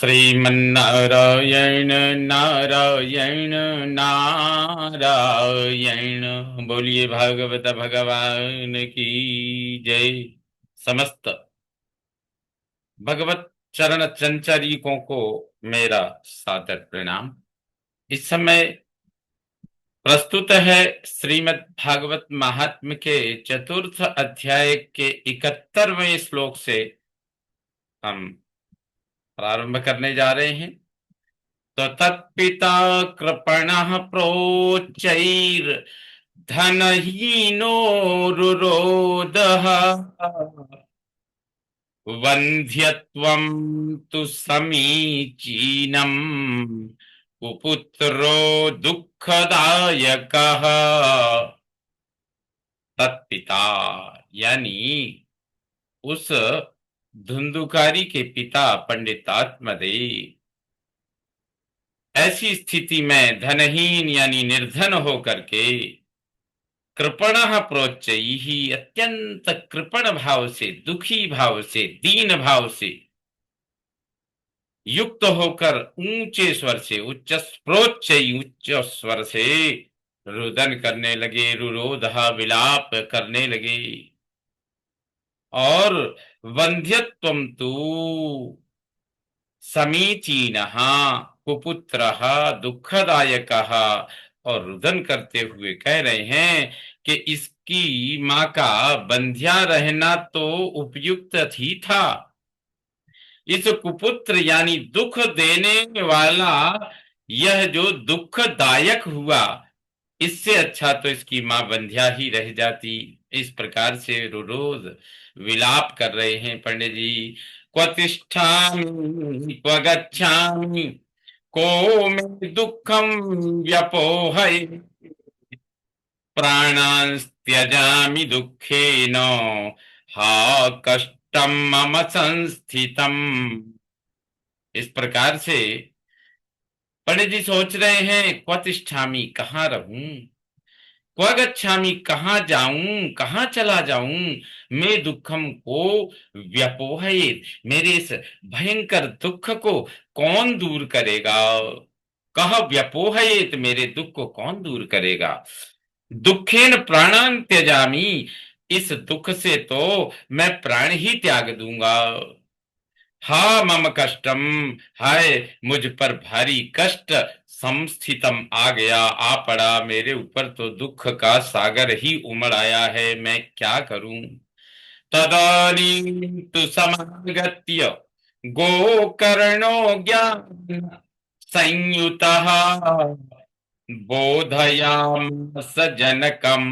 श्रीमन्नारायण नारायण नारायण। बोलिए भागवत भगवान की जय। समस्त भगवत चरण चंचरीकों को मेरा सादर प्रणाम। इस समय प्रस्तुत है श्रीमद् भागवत महात्म्य के चतुर्थ अध्याय के 71वें श्लोक से हम प्रारंभ करने जा रहे हैं। तो तत्पिता कृपणः प्रोच्चैर् धनहीनो रुरोदः वन्ध्यत्वं तु समीचीनम् कुपुत्रो दुःखदायकः। तत्पिता यानी उस धुंधुकारी के पिता पंडित आत्मदेव ऐसी स्थिति में धनहीन यानी निर्धन होकर के कृपणः प्रोच्चैहि अत्यंत कृपण भाव से, दुखी भाव से, दीन भाव से युक्त होकर ऊंचे स्वर से, उच्च प्रोच्चैहि उच्च स्वर से रुदन करने लगे, रुरोधः विलाप करने लगे। और वंध्यत्वं तु समीचीनः कुपुत्रः दुःखदायकः। और रुदन करते हुए कह रहे हैं कि इसकी मां का बंध्या रहना तो उपयुक्त ही था। इस कुपुत्र यानी दुख देने वाला यह जो दुखदायक हुआ, इससे अच्छा तो इसकी मां बंध्या ही रह जाती। इस प्रकार से रुरोध विलाप कर रहे हैं पंडित जी। क्व तिष्ठामि क्व गच्छामि को मे दुःखं व्यपोहय प्राणांस् त्यजामि दुःखेन हा कष्टं मम संस्थितम्। इस प्रकार से पंडित जी सोच रहे हैं, क्व तिष्ठामि कहाँ रहूं, क्व गच्छामि कहाँ जाऊं, कहाँ चला जाऊं, मैं दुखम को व्यपोहयेत मेरे इस भयंकर दुख को कौन दूर करेगा। कह व्यपोहयेत मेरे दुख को कौन दूर करेगा। दुखेन प्राणान त्यजामि इस दुख से तो मैं प्राण ही त्याग दूंगा। हा मम कष्टम हाय मुझ पर भारी कष्ट संस्थितम आ गया, आ पड़ा मेरे ऊपर तो दुख का सागर ही उमड़ आया है, मैं क्या करूं। तदानीं तु समागत्य गोकर्णो ज्ञान संयुतः बोधयामास जनकम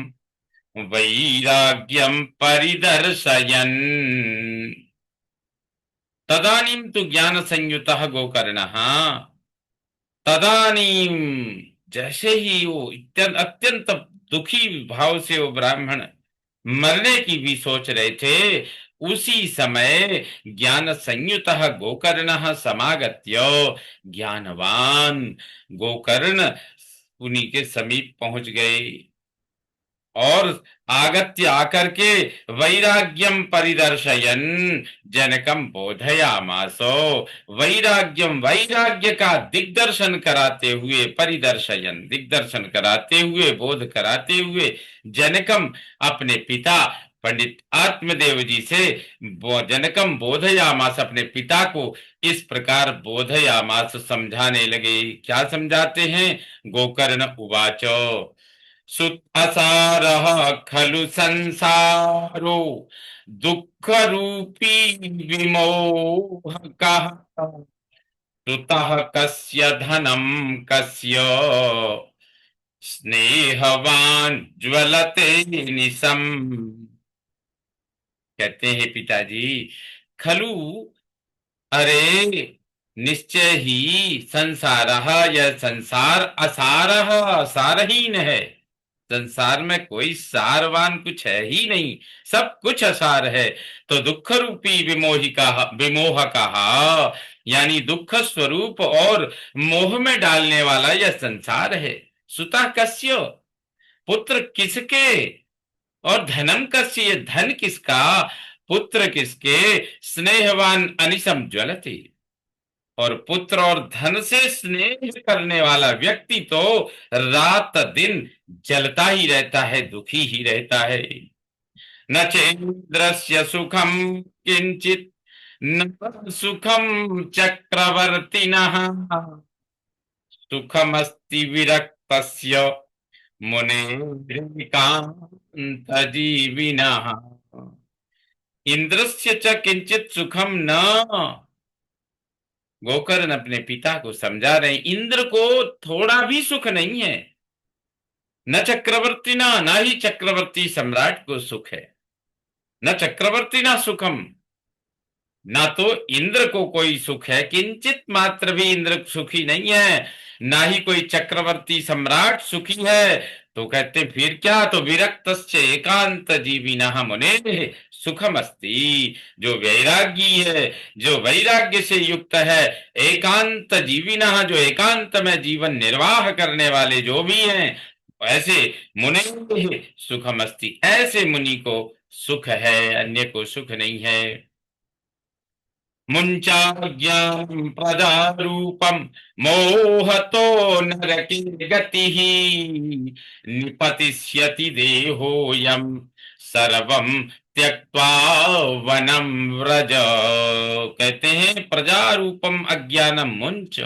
वैराग्यम परिदर्शयन्। तदानीं तु ज्ञान संयुतः गोकर्णः। तदानीं जैसे ही वो अत्यंत दुखी भाव से वो ब्राह्मण मरने की भी सोच रहे थे, उसी समय ज्ञान संयुतः गोकर्णः समागत्य ज्ञानवान गोकर्ण उन्हीं के समीप पहुंच गए। और आगत्य आकर के वैराग्यम परिदर्शयन जनकम बोधयामासो। वैराग्यम वैराग्य का दिग्दर्शन कराते हुए, परिदर्शयन दिग्दर्शन कराते हुए, बोध कराते हुए जनकम अपने पिता पंडित आत्मदेव जी से जनकम बोधयामास अपने पिता को इस प्रकार बोधयामास समझाने लगे। क्या समझाते हैं। गोकर्ण उवाचो सुतसारः खलु संसारो दुःख रूपी विमोहकः सुतः कस्य धनं कस्य स्नेहवान ज्वलते निशम। कहते हैं पिताजी, खलु अरे निश्चय ही संसारः यह संसार असारः सारहीन है। संसार में कोई सारवान कुछ है ही नहीं, सब कुछ असार है। तो दुख रूपी विमोहिका विमोह कहा यानी दुख स्वरूप और मोह में डालने वाला यह संसार है। सुता कस्य पुत्र किसके, और धनम कस्य ये धन किसका, पुत्र किसके, स्नेहवान अनिशम ज्वलते और पुत्र और धन से स्नेह करने वाला व्यक्ति तो रात दिन जलता ही रहता है, दुखी ही रहता है। न चेन्द्रस्य सुखम किंचित न सुखम चक्रवर्तिनः सुखमस्ति विरक्तस्य मुनेरिकांत जीविनः। इंद्रस्य च किंचित सुखम न। गोकर्ण अपने पिता को समझा रहे, इंद्र को थोड़ा भी सुख नहीं है। न चक्रवर्ती ना ही चक्रवर्ती सम्राट को सुख है। न चक्रवर्ती ना सुखम, ना तो इंद्र को कोई सुख है, किंचित मात्र भी इंद्र सुखी नहीं है, ना ही कोई चक्रवर्ती सम्राट सुखी है। तो कहते फिर क्या, तो विरक्तस्य एकांत जीविनः मुने सुखम अस्ति। जो वैरागी है, जो वैराग्य से युक्त है, एकांत जीविनः जो एकांत में जीवन निर्वाह करने वाले जो भी हैं, ऐसे मुने सुखम अस्ति, ऐसे मुनि को सुख है, अन्य को सुख नहीं है। मुंचाज्ञानं प्रजारूपं मोहतो नरके गतिः निपतिष्यति देहोऽयं सर्वं त्यक्त्वा वनं व्रज। कहते हैं प्रजारूपम अज्ञानम मुंच,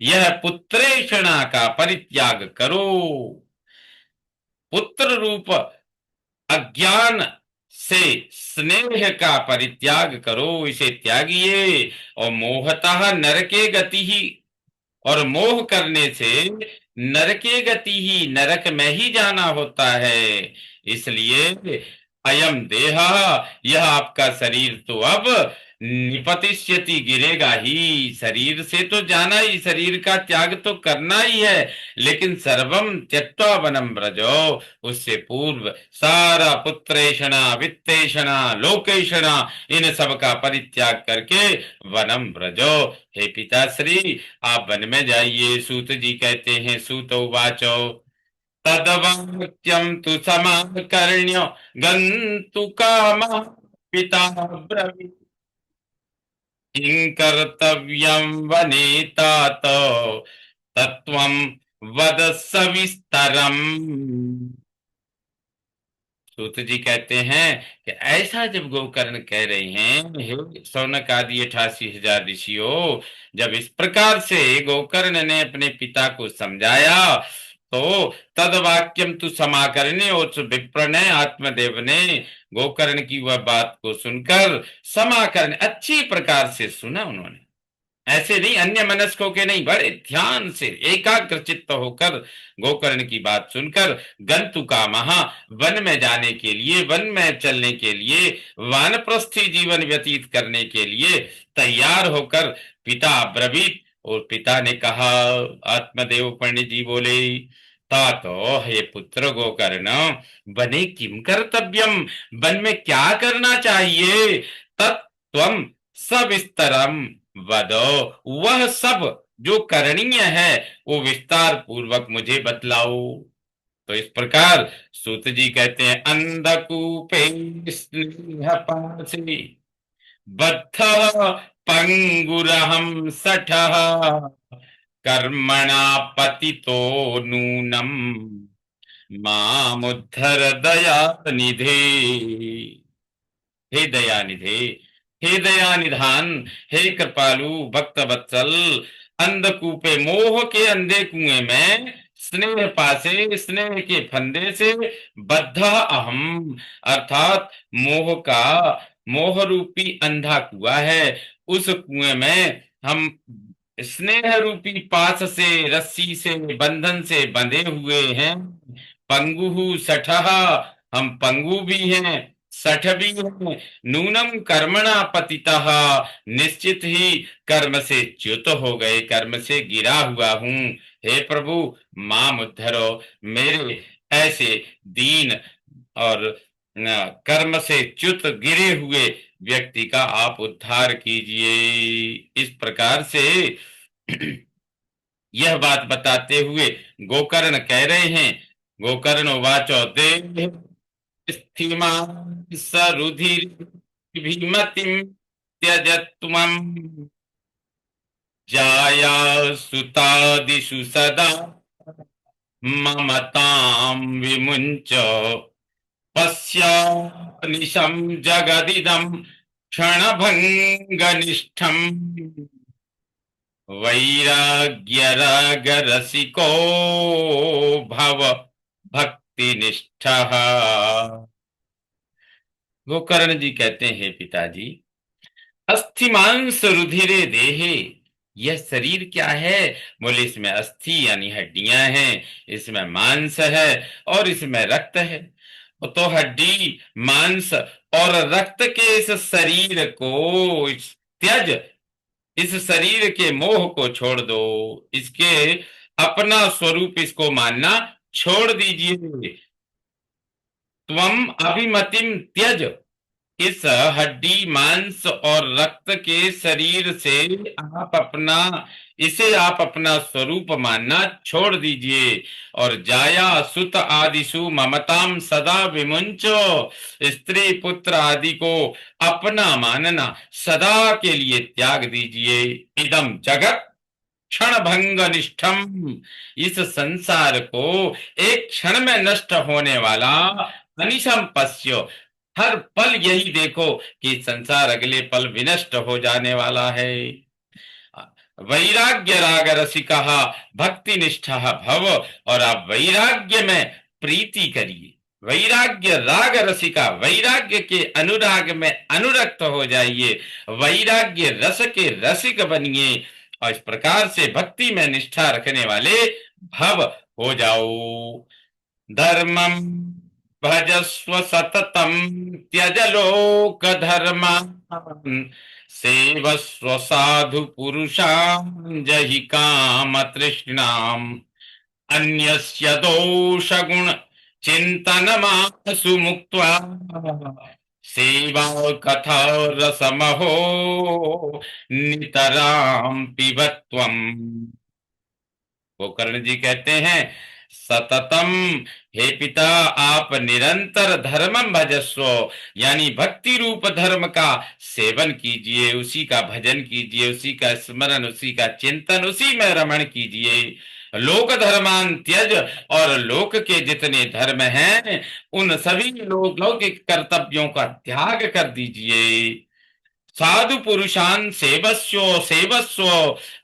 यह पुत्रेषणा का परित्याग करो। पुत्र रूप अज्ञान से स्नेह का परित्याग करो, इसे त्यागिए। और मोहतः नरके गति ही, और मोह करने से नरके गति ही, नरक में ही जाना होता है। इसलिए अयम देहा, यह आपका शरीर तो अब निपतिष्यति, गिरेगा ही। शरीर से तो जाना ही, शरीर का त्याग तो करना ही है, लेकिन सर्वम त्यक्त्वा वनम व्रजो, उससे पूर्व सारा पुत्रेषणा वित्तेषणा लोकेषणा इन सब का परित्याग करके वनम व्रजो। हे पिताश्री, आप वन में जाइए। सूत जी कहते हैं, सूत उवाचो तदवाक्यं तु समाकर्ण्य गन्तु कामः पिता ब्रवीत् किं कर्तव्यं वने तात तत्त्वं वद सविस्तरम्। सूत जी कहते हैं कि ऐसा जब गोकर्ण कह रहे हैं, हे शौनक आदि 88,000 ऋषियों, जब इस प्रकार से गोकर्ण ने अपने पिता को समझाया, तो तद वाक्यम तु समाकरणे, उस विप्र ने, आत्मदेव ने गोकर्ण की वह बात को सुनकर समाकरण अच्छी प्रकार से सुना उन्होंने। ऐसे नहीं अन्य मनस्कों के नहीं, बड़े ध्यान से एकाग्र चित्त होकर गोकर्ण की बात सुनकर गंतु का महा, वन में जाने के लिए, वन में चलने के लिए, वानप्रस्थी जीवन व्यतीत करने के लिए तैयार होकर पिता ब्रवीत। और पिता ने कहा, आत्मदेव पंडित जी बोले, तातो हे पुत्र गोकर्ण, वने किम कर्तव्यम, वन में क्या करना चाहिए, तत्त्वम सविस्तरम वदो, वह सब जो करणीय है वो विस्तार पूर्वक मुझे बतलाओ। तो इस प्रकार सूत जी कहते हैं, अंधकूपे स्नेहपाशे बद्धः पंगुरहं सठः कर्मणा पतितो नूनम मामुद्धर दया निधे। हे दयानिधे, हे दयानिधान, हे कृपालु भक्त वत्सल, अंधकूपे मोह के अंधे कुएं में, स्नेह पासे स्नेह के फंदे से, बद्ध अहम अर्थात मोह का, मोह रूपी अंधा कुआं है, उस कुएं में हम स्नेह रूपी पास से, रस्सी से, बंधन से बंधे हुए हैं। पंगुहु सठह, हम पंगु भी हैं, सठ भी हैं। नूनम कर्मणा पतितः, निश्चित ही कर्म से च्युत हो गए, कर्म से गिरा हुआ हूं। हे प्रभु माम उद्धरो, मेरे ऐसे दीन और कर्म से च्युत गिरे हुए व्यक्ति का आप उद्धार कीजिए। इस प्रकार से यह बात बताते हुए गोकर्ण कह रहे हैं, गोकर्ण वाचो देव स्थिमा सरुधिर भीमतिम त्यजत्वम। जाया सुतादिषु सदा ममतां विमुञ्च पश्यानिशं जगदिदं क्षणभङ्गनिष्ठम् वैराग्यरागरसिको भव भक्तिनिष्ठः। गोकर्ण जी कहते हैं, पिताजी, अस्थि मांस रुधिरे देहे, यह शरीर क्या है? बोले, इसमें अस्थि यानी हड्डियां हैं, इसमें मांस है और इसमें रक्त है। तो हड्डी, मांस और रक्त के इस शरीर को त्यज, इस शरीर के मोह को छोड़ दो, इसके अपना स्वरूप इसको मानना छोड़ दीजिए। त्वम अभिमतिम त्यज, इस हड्डी, मांस और रक्त के शरीर से आप अपना इसे आप अपना स्वरूप मानना छोड़ दीजिए। और जाया सुत आदिशु ममताम सदा विमुंचो, स्त्री पुत्र आदि को अपना मानना सदा के लिए त्याग दीजिए। इदम जगत क्षण भंग निष्ठम, इस संसार को एक क्षण में नष्ट होने वाला अनिशम पश्यो, हर पल यही देखो कि संसार अगले पल विनष्ट हो जाने वाला है। वैराग्य राग रसिका भक्ति निष्ठा भव, और आप वैराग्य में प्रीति करिए। वैराग्य राग रसिका, वैराग्य के अनुराग में अनुरक्त हो जाइए, वैराग्य रस के रसिक बनिए, और इस प्रकार से भक्ति में निष्ठा रखने वाले भव हो जाओ। धर्मम भजस्व सततम त्यज लोक धर्मान, सेवस्व साधु पुरुषान् जहि काम तृष्णाम्, अन्यस्य दोष गुण चिंतनमासु मुक्त्वा, सेवा कथा रसमहो नितराम पिबत्वम्। गोकर्ण जी कहते हैं, सततम, हे पिता, आप निरंतर धर्मम भजस्व, यानी भक्ति रूप धर्म का सेवन कीजिए, उसी का भजन कीजिए, उसी का स्मरण, उसी का चिंतन, उसी में रमण कीजिए। लोक धर्मान त्यज, और लोक के जितने धर्म हैं उन सभी लौकिक कर्तव्यों का त्याग कर दीजिए। साधु पुरुषान सेवस्व सेवस्व,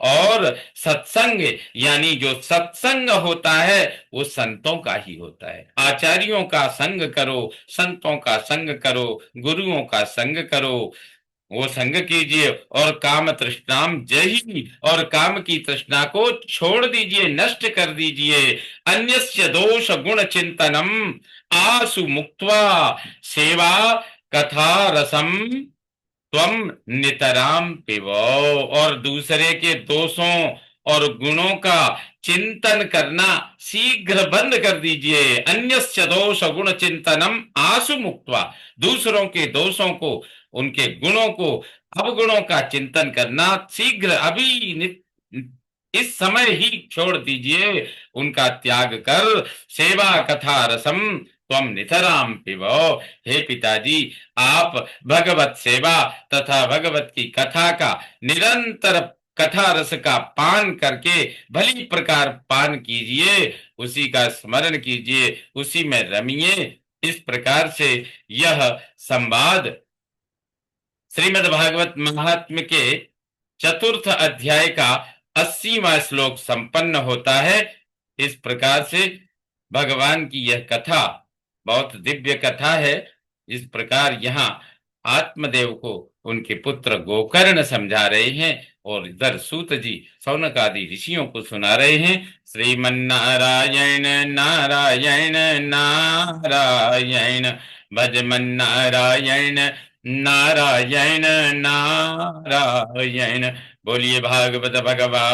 और सत्संग, यानी जो सत्संग होता है वो संतों का ही होता है। आचार्यों का संग करो, संतों का संग करो, गुरुओं का संग करो, वो संग कीजिए। और काम तृष्णाम जही, और काम की तृष्णा को छोड़ दीजिए, नष्ट कर दीजिए। अन्यस्य दोष गुण चिंतनम आसु मुक्त्वा, सेवा कथा रसम त्वम नितराम पिबो, और दूसरे के दोषों और गुणों का चिंतन करना शीघ्र बंद कर दीजिए। अन्यस्य दोष गुण चिंतनम आसु मुक्त्वा, दूसरों के दोषों को, उनके गुणों को, अवगुणों का चिंतन करना शीघ्र, अभी इस समय ही छोड़ दीजिए, उनका त्याग कर सेवा कथा रसम त्वम नितराम पिबो। हे पिताजी, आप भगवत सेवा तथा भगवत की कथा का निरंतर, कथा रस का पान करके भली प्रकार पान कीजिए, उसी का स्मरण कीजिए, उसी में रमिए। इस प्रकार से यह संवाद श्रीमद् भागवत महात्म्य के चतुर्थ अध्याय का 80वां श्लोक संपन्न होता है। इस प्रकार से भगवान की यह कथा बहुत दिव्य कथा है। इस प्रकार यहाँ आत्मदेव को उनके पुत्र गोकर्ण समझा रहे हैं, और इधर सूत जी शौनक आदि ऋषियों को सुना रहे हैं। श्रीमन्नारायण नारायण नारायण, भजमन नारायण नारायण नारायण। बोलिए भागवत भगवान।